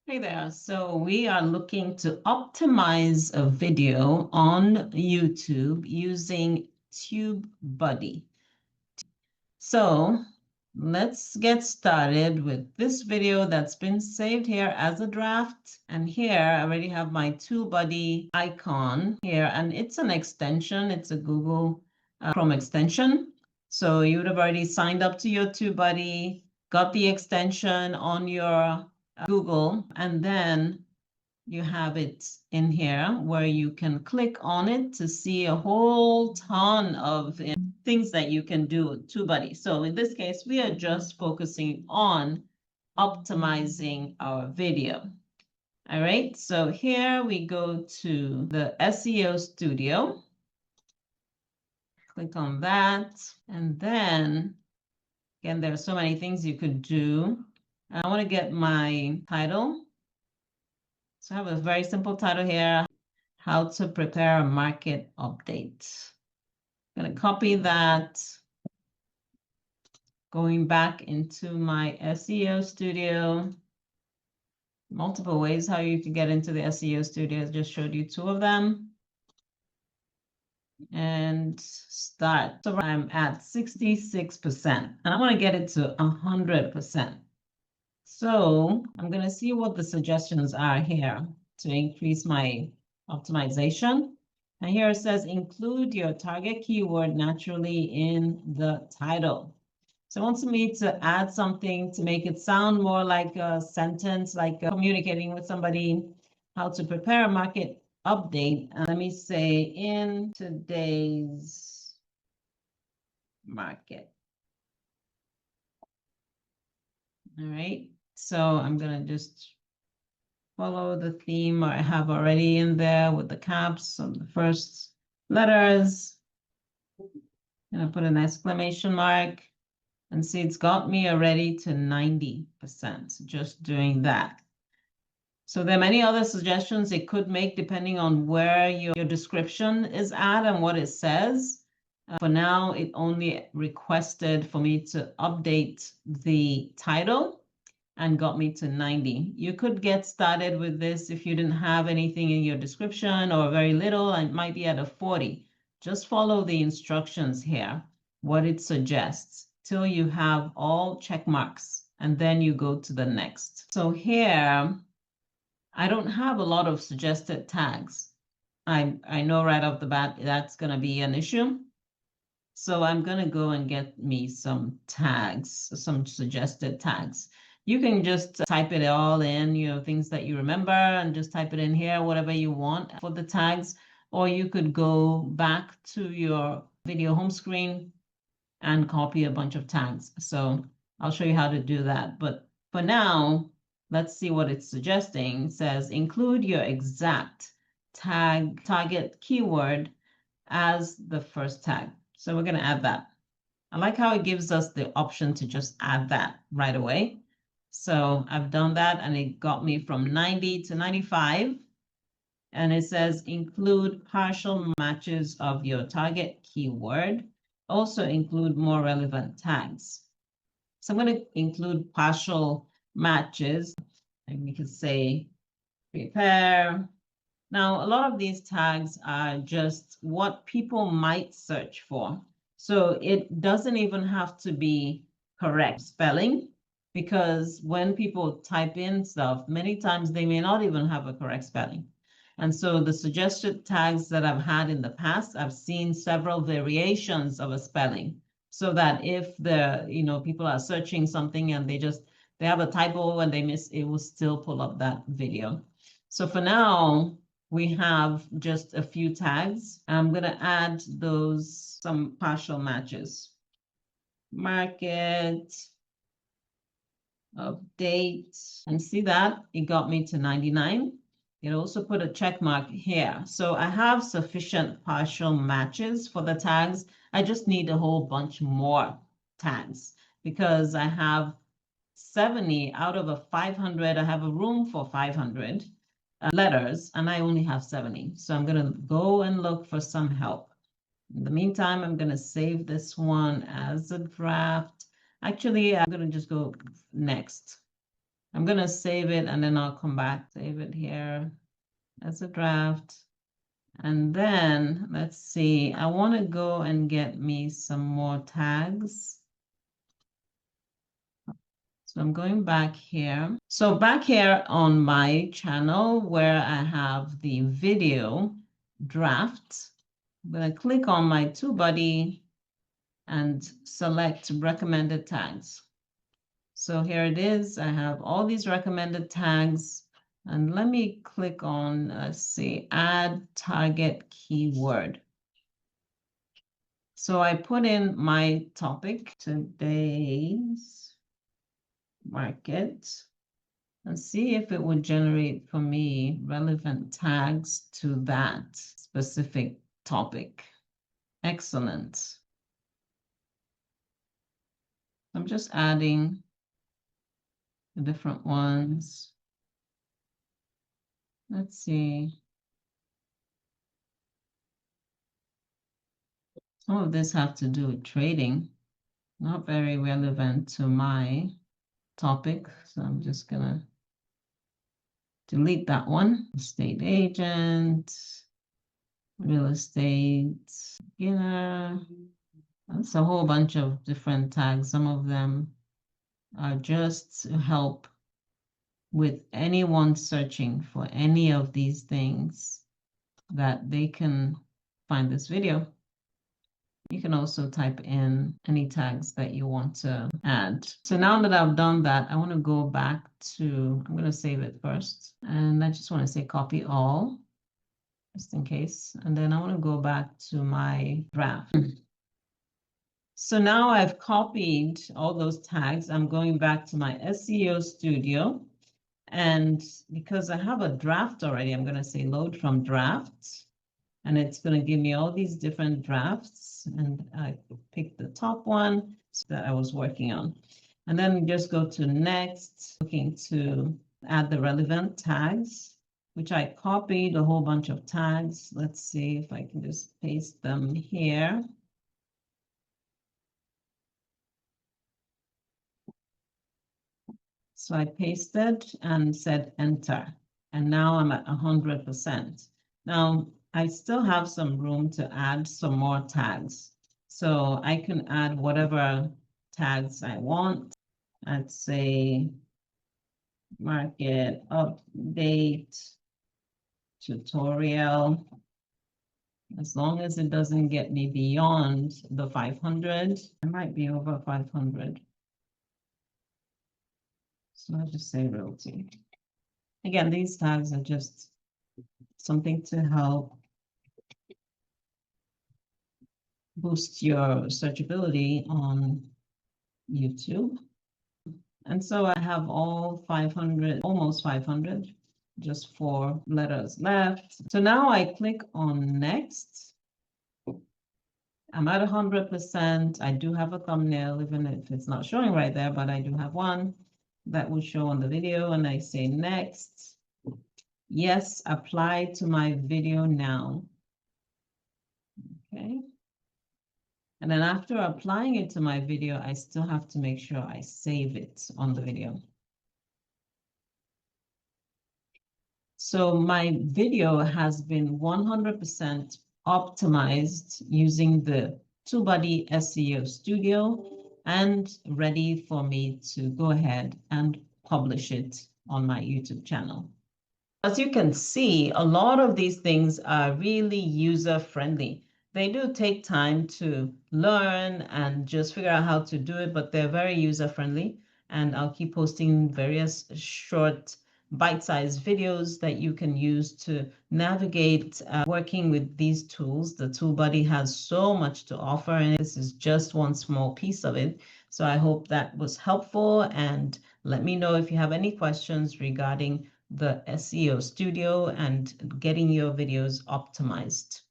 Hey there. So we are looking to optimize a video on YouTube using TubeBuddy. So let's get started with this video that's been saved here as a draft. And here I already have my TubeBuddy icon here, and it's an extension. It's a Google Chrome extension. So you would have already signed up to your TubeBuddy, got the extension on your Google, and then you have it in here where you can click on it to see a whole ton of things that you can do with TubeBuddy. So in this case, we are just focusing on optimizing our video. All right, so here we go to the SEO Studio. Click on that, and then again, there are so many things you could do. I want to get my title. So I have a very simple title here, how to prepare a market update. I'm going to copy that, going back into my SEO Studio. Multiple ways how you can get into the SEO Studio. I just showed you two of them. And start. So I'm at 66%, and I want to get it to 100%. So I'm going to see what the suggestions are here to increase my optimization. And here it says, include your target keyword naturally in the title. So it wants me to add something to make it sound more like a sentence, like communicating with somebody, how to prepare a market update. And let me say, in today's market. All right. So I'm going to just follow the theme I have already in there with the caps on the first letters. And I put an exclamation mark, and see it's got me already to 90% just doing that. So there are many other suggestions it could make depending on where your description is at and what it says. For now, it only requested for me to update the title and got me to 90. You could get started with this if you didn't have anything in your description or very little, and it might be at a 40. Just follow the instructions here, what it suggests, till you have all check marks, and then you go to the next. So here, I don't have a lot of suggested tags. I know right off the bat that's going to be an issue. So I'm going to go and get me some tags, some suggested tags. You can just type it all in, things that you remember, and just type it in here, whatever you want for the tags. Or you could go back to your video home screen and copy a bunch of tags. So I'll show you how to do that. But for now, let's see what it's suggesting. It says, include your exact target keyword as the first tag. So we're going to add that. I like how it gives us the option to just add that right away. So I've done that, and it got me from 90 to 95. And it says include partial matches of your target keyword. Also include more relevant tags. So I'm going to include partial matches. And we could say prepare. Now, a lot of these tags are just what people might search for. So it doesn't even have to be correct spelling, because when people type in stuff, many times they may not even have a correct spelling. And so the suggested tags that I've had in the past, I've seen several variations of a spelling, so that if people are searching something and they have a typo and they miss, it will still pull up that video. So for now, we have just a few tags. I'm going to add some partial matches. Market update, and see that it got me to 99. It also put a check mark here. So I have sufficient partial matches for the tags. I just need a whole bunch more tags, because I have 70 out of a 500. I have a room for 500 letters, and I only have 70. So I'm going to go and look for some help. In the meantime, I'm going to save this one as a draft. Actually, I'm going to just go next. I'm going to save it and then I'll come back, save it here as a draft. And then let's see, I want to go and get me some more tags. So I'm going back here. So back here on my channel where I have the video draft, I'm going to click on my TubeBuddy and select recommended tags. So here it is. I have all these recommended tags. And let me click on, let's see, add target keyword. So I put in my topic, today's market, and see if it would generate for me relevant tags to that specific topic. Excellent. I'm just adding the different ones. Let's see. Some of this have to do with trading, not very relevant to my topic. So I'm just gonna delete that one. Estate agent, real estate, beginner. That's a whole bunch of different tags. Some of them are just to help with anyone searching for any of these things that they can find this video. You can also type in any tags that you want to add. So now that I've done that, I want to go back to, I'm going to save it first. And I just want to say copy all, just in case. And then I want to go back to my draft. So now I've copied all those tags. I'm going back to my SEO studio. And because I have a draft already, I'm going to say load from draft. And it's going to give me all these different drafts. And I picked the top one that I was working on. And then just go to next, looking to add the relevant tags, which I copied a whole bunch of tags. Let's see if I can just paste them here. So I pasted and said enter. And now I'm at 100%. Now, I still have some room to add some more tags. So I can add whatever tags I want. I'd say market update tutorial. As long as it doesn't get me beyond the 500, I might be over 500. So I'll just say Realty. Again, these tags are just something to help boost your searchability on YouTube. And so I have all 500, almost 500, just 4 letters left. So now I click on next. I'm at 100%. I do have a thumbnail, even if it's not showing right there, but I do have one that will show on the video. And I say next. Yes, apply to my video now. Okay. And then after applying it to my video, I still have to make sure I save it on the video. So my video has been 100% optimized using the TubeBuddy SEO Studio and ready for me to go ahead and publish it on my YouTube channel. As you can see, a lot of these things are really user-friendly. They do take time to learn and just figure out how to do it, but they're very user-friendly. And I'll keep posting various short bite-sized videos that you can use to navigate working with these tools. The TubeBuddy has so much to offer, and this is just one small piece of it. So I hope that was helpful, and let me know if you have any questions regarding the SEO Studio and getting your videos optimized.